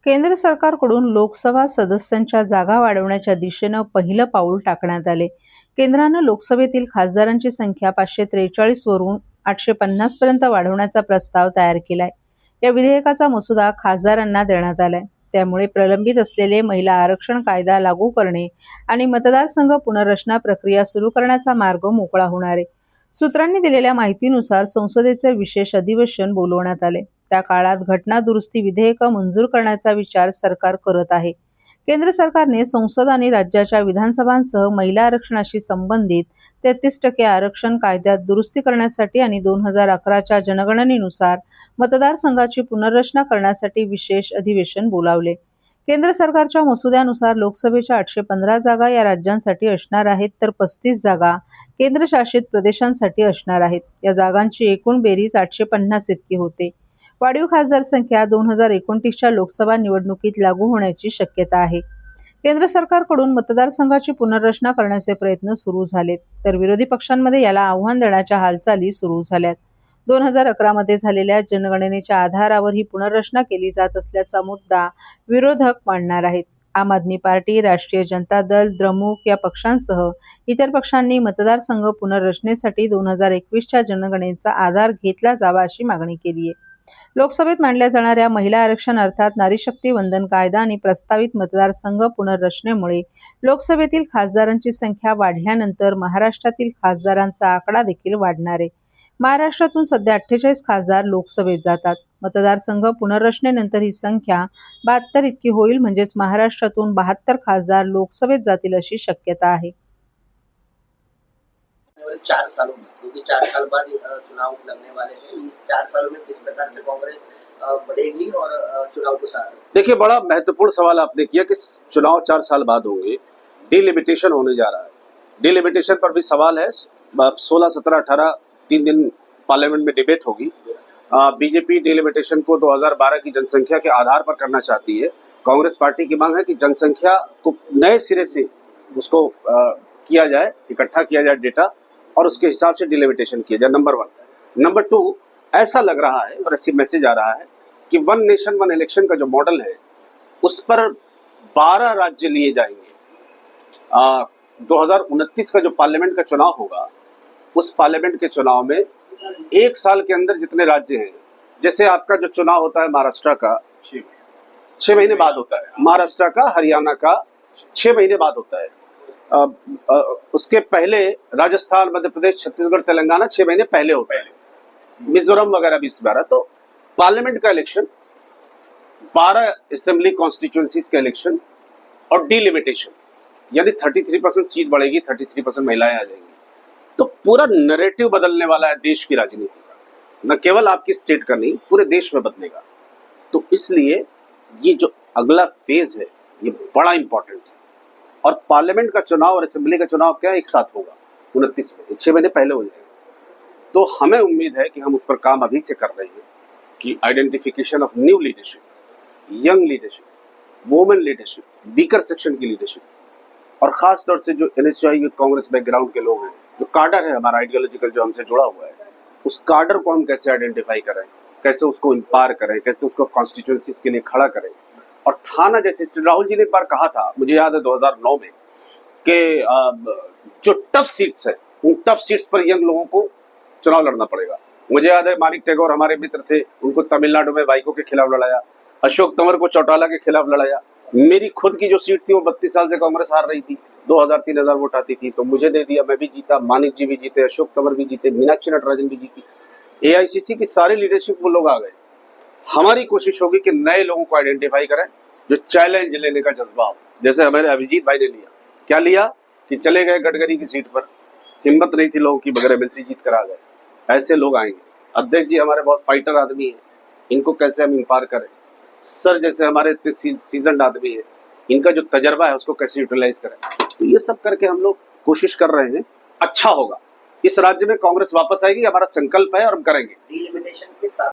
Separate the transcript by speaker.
Speaker 1: केंद्र सरकारकडून लोकसभा सदस्यांच्या जागा वाढवण्याच्या दिशेनं पहिलं पाऊल टाकण्यात आले. केंद्रानं लोकसभेतील खासदारांची संख्या 543 वरून 850 पर्यंत वाढवण्याचा प्रस्ताव तयार केलाय. या विधेयकाचा मसुदा खासदारांना देण्यात आलाय. त्यामुळे प्रलंबित असलेले महिला आरक्षण कायदा लागू करणे आणि मतदारसंघ पुनर्रचना प्रक्रिया सुरू करण्याचा मार्ग मोकळा होणार आहे. सूत्रांनी दिलेल्या माहितीनुसार संसदेचे विशेष अधिवेशन बोलवण्यात आले. त्या काळात घटना दुरुस्ती विधेयकं मंजूर करण्याचा विचार सरकार करत आहे. केंद्र सरकारने संसद आणि राज्याच्या विधानसभांसह महिला आरक्षणाशी संबंधित 33% आरक्षण कायद्यात दुरुस्ती करण्यासाठी आणि 2011च्या जनगणनेनुसार मतदारसंघाची पुनर्रचना करण्यासाठी विशेष अधिवेशन बोलावले. केंद्र सरकारच्या मसुद्यानुसार लोकसभेच्या 815 जागा या राज्यांसाठी असणार आहेत, तर 35 जागा केंद्रशासित प्रदेशांसाठी असणार आहेत. या जागांची एकूण बेरीज 850 इतकी होते. वाढीव खासदार संख्या 2029च्या लोकसभा निवडणुकीत लागू होण्याची शक्यता आहे. केंद्र सरकारकडून मतदारसंघाची पुनर्रचना करण्याचे प्रयत्न सुरू झालेत, तर विरोधी पक्षांमध्ये याला आव्हान देण्याच्या हालचाली सुरू झाल्यात. 2011 झालेल्या जनगणनेच्या आधारावर ही पुनर्रचना केली जात असल्याचा मुद्दा विरोधक मांडणार आहेत. आम आदमी पार्टी, राष्ट्रीय जनता दल, द्रमुक या पक्षांसह इतर पक्षांनी मतदारसंघ पुनर्रचनेसाठी 2021च्या जनगणनेचा आधार घेतला जावा अशी मागणी केली आहे. लोकसभेत मांडल्या जाणाऱ्या महिला आरक्षण अर्थात नारी शक्ती वंदन कायदा आणि प्रस्तावित मतदारसंघ पुनर्रचनेमुळे लोकसभेतील खासदारांची संख्या वाढल्यानंतर महाराष्ट्रातील खासदारांचा आकडा देखील वाढणार आहे. महाराष्ट्रातून सध्या 48 खासदार लोकसभेत जातात. मतदारसंघ पुनर्रचनेनंतर ही संख्या 72 इतकी होईल. म्हणजेच महाराष्ट्रातून 72 खासदार लोकसभेत जातील अशी शक्यता आहे.
Speaker 2: 4 सालों में, क्योंकि 4 साल बाद चुनाव लगने वाले हैं, इस 4 सालों में किस प्रकार से कांग्रेस बढ़ेगी और चुनाव को
Speaker 3: देखिए, बड़ा महत्वपूर्ण सवाल आपने किया कि चुनाव 4 साल बाद होंगे, डिलिमिटेशन होने जा रहा है। डिलिमिटेशन पर भी सवाल है। 16, 17, 18 3 दिन पार्लियामेंट में डिबेट होगी। बीजेपी डिलिमिटेशन को 2012 की जनसंख्या के आधार पर करना चाहती है। कांग्रेस पार्टी की मांग है कि जनसंख्या को नए सिरे से उसको किया जाए, इकट्ठा किया जाए डेटा, और उसके हिसाब से डिलिमिटेशन किया जाए। नंबर 1। नंबर 2, ऐसा लग रहा है और ऐसी मैसेज आ रहा है कि 1 नेशन 1 इलेक्शन का जो मॉडल है उस पर 12 राज्य लिए जाएंगे। 2029 का जो पार्लियामेंट का चुनाव होगा, उस पार्लियामेंट के चुनाव में 1 साल के अंदर जितने राज्य हैं, जैसे आपका जो चुनाव होता है महाराष्ट्र का 6 महीने बाद होता है, महाराष्ट्र का, हरियाणा का 6 महीने बाद होता है। उसके पहले राजस्थान, मध्य प्रदेश, छत्तीसगढ़, तेलंगाना 6 महीने पहले होता है। मिजोरम वगैरह भी इस बार। तो पार्लियामेंट का इलेक्शन, 12 असेंबली कॉन्स्टिट्यूएंसीज का इलेक्शन और डिलिमिटेशन, यानी 33% सीट बढ़ेगी, 33% महिलाएं आ जाएंगी। तो पूरा नैरेटिव बदलने वाला है देश की राजनीति का, न केवल आपकी स्टेट का नहीं, पूरे देश में बदलेगा। तो इसलिए ये जो अगला फेज है ये बड़ा इंपॉर्टेंट है। और पार्लियामेंट का चुनाव और असेंबली का चुनाव क्या एक साथ होगा 29 में, 6 महीने पहले हो जाएगा। तो हमें उम्मीद है कि हम उस पर काम अभी से कर रहे हैं कि identification of new leadership, young leadership, women leadership, weaker section की लीडरशिप, और खास तौर से जो NSUI यूथ कांग्रेस बैकग्राउंड के लोग हैं, जो कार्डर है हमारा आइडियोलॉजिकल जो हमसे जुड़ा हुआ है, उस कार्डर को हम कैसे आइडेंटिफाई करें, कैसे उसको इंपायर करें, कैसे उसको कॉन्स्टिट्यूएंसीज के लिए खड़ा करें। और थाना जैसे राहुल जी ने एक बार कहा था, मुझे याद है 2009 में, कि जो टफ सीट्स है उन टफ सीट्स पर यंग लोगों को चुनाव लड़ना पड़ेगा। मुझे याद है मानिक टैगोर हमारे मित्र थे, उनको तमिलनाडु में वाइको के खिलाफ लड़ाया, अशोक तंवर को चौटाला के खिलाफ लड़ाया। मेरी खुद की जो सीट थी वो 32 साल से कांग्रेस हार रही थी, 2000-3000 वोट आती थी, तो मुझे दे दिया, मैं भी जीता, मानिक जी भी जीते, अशोक तंवर भी जीते, मीनाक्षी नटराजन भी जीती। AICC की सारी लीडरशिप वो लोग आ गए। हमारी कोशिश होगी कि नए लोगों को आइडेंटिफाई करें जो चैलेंज लेने का जज्बा हो। जैसे हमारे अभिजीत भाई ने लिया, क्या लिया कि चले गए गडकरी की सीट पर, हिम्मत नहीं थी लोगों की, बगैर MLC जीत कर आ गए। ऐसे लोग आएंगे। अध्यक्ष जी हमारे बहुत फाइटर आदमी हैं, इनको कैसे हम इंपायर करें। सर जैसे हमारे सीजन्ड आदमी है, इनका जो तजर्बा है उसको कैसे यूटिलाइज करें। तो ये सब करके हम लोग कोशिश कर रहे हैं। अच्छा होगा, इस राज्य में कांग्रेस वापस आएगी, हमारा संकल्प है और हम करेंगे।
Speaker 2: डिलिमिटेशन के साथ